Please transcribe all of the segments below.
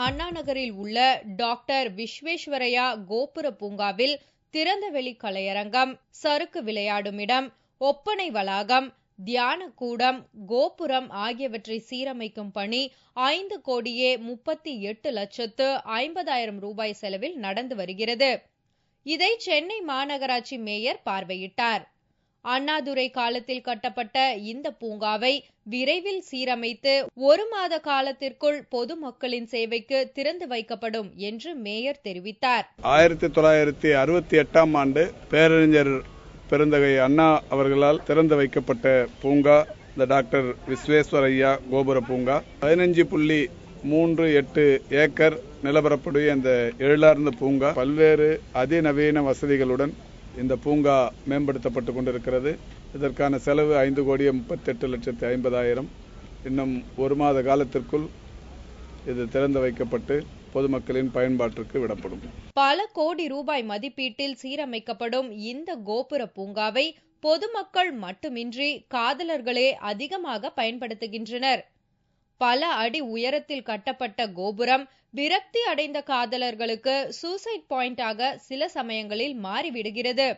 அண்ணா நகரில் உள்ள டாக்டர் விஸ்வேஸ்வரய்யா கோபுர பூங்காவில் திறந்தவெளி கலையரங்கம், சறுக்கு விளையாடுமிடம், ஒப்பனை வளாகம், தியான கூடம், கோபுரம் ஆகியவற்றை சீரமைக்கும் பணி 5,38,50,000 ரூபாய் செலவில் நடந்து வருகிறது. இதை சென்னை மாநகராட்சி மேயர் பார்வையிட்டார். அண்ணாதுரை காலத்தில் கட்டப்பட்ட இந்த பூங்காவை விரைவில் சீரமைத்து 1 மாத காலத்திற்குள் பொதுமக்களின் சேவைக்கு திறந்து வைக்கப்படும் என்று மேயர் தெரிவித்தார். 1968ஆம் ஆண்டு பேரறிஞர் பெருந்தகை அண்ணா அவர்களால் திறந்து வைக்கப்பட்ட பூங்கா இந்த டாக்டர் விஸ்வேஸ்வரய்யா கோபுர பூங்கா. 15.38 ஏக்கர் நிலப்பரப்புடைய இந்த எழிலார்ந்த பூங்கா பல்வேறு அதிநவீன வசதிகளுடன் இந்த பூங்கா மேம்படுத்தப்பட்டுக் கொண்டிருக்கிறது. இதற்கான செலவு 5,38,50,000. இன்னும் 1 மாத காலத்திற்குள் இது திறந்து வைக்கப்பட்டு பொதுமக்களின் பயன்பாட்டிற்கு விடப்படும். பல கோடி ரூபாய் மதிப்பீட்டில் சீரமைக்கப்படும் இந்த கோபுர பூங்காவை பொதுமக்கள் மட்டுமின்றி காதலர்களே அதிகமாக பயன்படுத்துகின்றனர். பல அடி உயரத்தில் கட்டப்பட்ட கோபுரம் விரக்தி அடைந்த காதலர்களுக்கு சூசைட் பாயிண்டாக சில சமயங்களில் மாறிவிடுகிறது.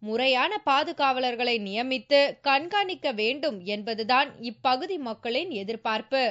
முறையான பாதுகாவலர்களை நியமித்து கண்காணிக்க வேண்டும் என்பதுதான் இப்பகுதி மக்களின் எதிர்பார்ப்பு.